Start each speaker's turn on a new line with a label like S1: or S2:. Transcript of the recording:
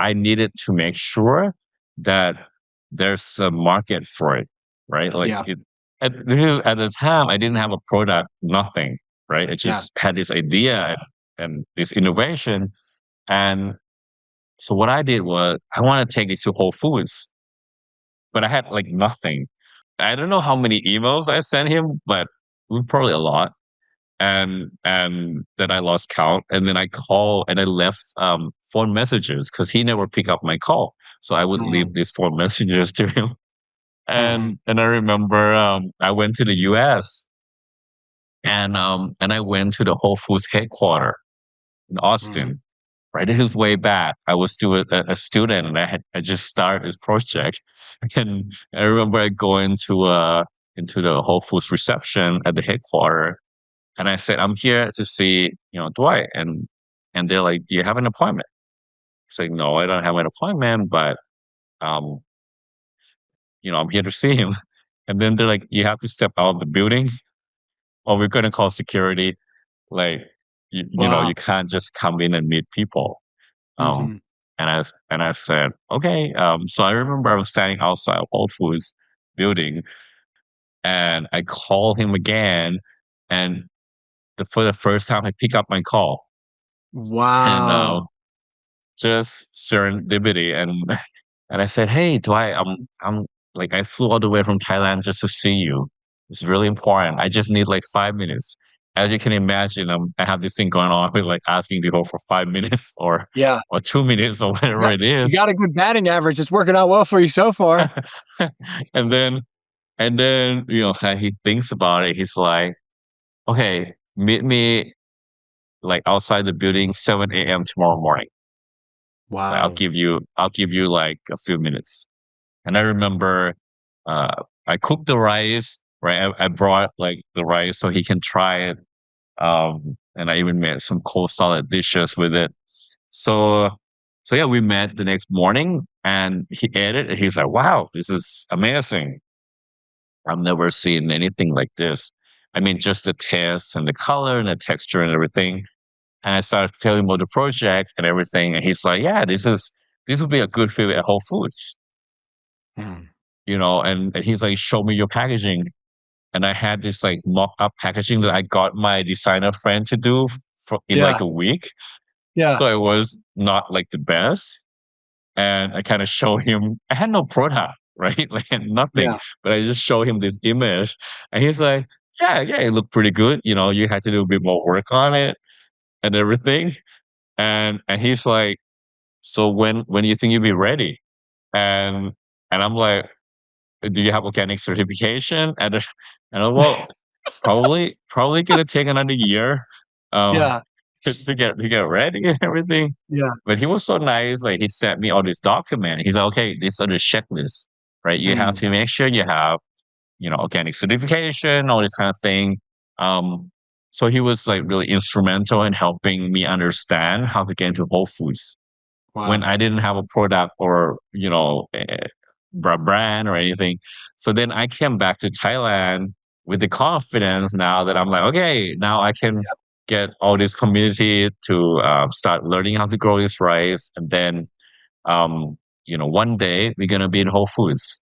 S1: I needed to make sure that there's a market for it, right? Like
S2: Yeah.
S1: at the time, I didn't have a product, nothing, right? I
S2: Yeah.
S1: just had this idea and this innovation. And so what I did was I want to take this to Whole Foods, but I had like nothing. I don't know how many emails I sent him, but it was probably a lot. And then I lost count. And then I call and I left phone messages because he never picked up my call. So I would leave
S2: Mhm.
S1: these phone messages to him.
S2: Mhm.
S1: And I remember I went to the US and I went to the Whole Foods headquarters in
S2: Mhm.
S1: Austin. Right, it was way back. I was still a student, and I just started this project. And I remember I go into the Whole Foods reception at the headquarters, and I said, "I'm here to see Dwight," and they're like, "Do you have an appointment?" It's like, "No, I don't have an appointment, but um, I'm here to see him." And then they're like, "You have to step out of the building, or we're gonna call security. Like, you
S2: Wow.
S1: can't just come in and meet people." Um,
S2: Mhm.
S1: and I said, okay. So I remember I was standing outside of Whole Foods building, and I called him again, and for the first time, I pick up my call, and
S2: Wow.
S1: just serendipity, and and I said, hey, Dwight, I'm like I flew all the way from Thailand just to see you. It's really important. I just need like 5 minutes. As you can imagine, I have this thing going on with like asking people for 5 minutes
S2: Yeah.
S1: or 2 minutes or
S2: You
S1: whatever
S2: got
S1: it
S2: you
S1: is.
S2: got a good batting average. It's working out well for you so far.
S1: and then he thinks about it. He's like, okay, meet me like outside the building 7 a.m. tomorrow morning. Like
S2: Wow.
S1: I'll give you like a few minutes. And I remember I cooked the rice, right? I brought like the rice so he can try it. And I even made some cold salad dishes with it. So so yeah, we met the next morning and he ate it and he's like, wow, this is amazing. I've never seen anything like this. I mean, just the taste and the color and the texture and everything. And I started telling him about the project and everything. And he's like, yeah, this would be a good fit at Whole Foods,
S2: Mhm.
S1: and he's like, show me your packaging. And I had this like mock up packaging that I got my designer friend to do in like
S2: Yeah.
S1: a week.
S2: Yeah.
S1: So it was not like the best. And I kind of show him, I had no product, right? Like nothing,
S2: Yeah.
S1: but I just show him this image and he's like, yeah, yeah, it looked pretty good. You had to do a bit more work on it and everything. And he's like, so when do you think you'll be ready? And and I'm like, do you have organic certification? And I'm, well, probably gonna take another year um
S2: Yeah.
S1: to get ready and everything.
S2: Yeah.
S1: But he was so nice, like he sent me all this document. He's like, okay, these are the checklists, right? You have
S2: Mhm.
S1: to make sure you have, organic certification, all this kind of thing. Um, so he was like really instrumental in helping me understand how to get into Whole Foods when
S2: Wow.
S1: I didn't have a product or, brand or anything. So then I came back to Thailand with the confidence now that I'm like, okay, now I can get all this community to start learning how to grow this rice. And then, one day we're going to be in Whole Foods.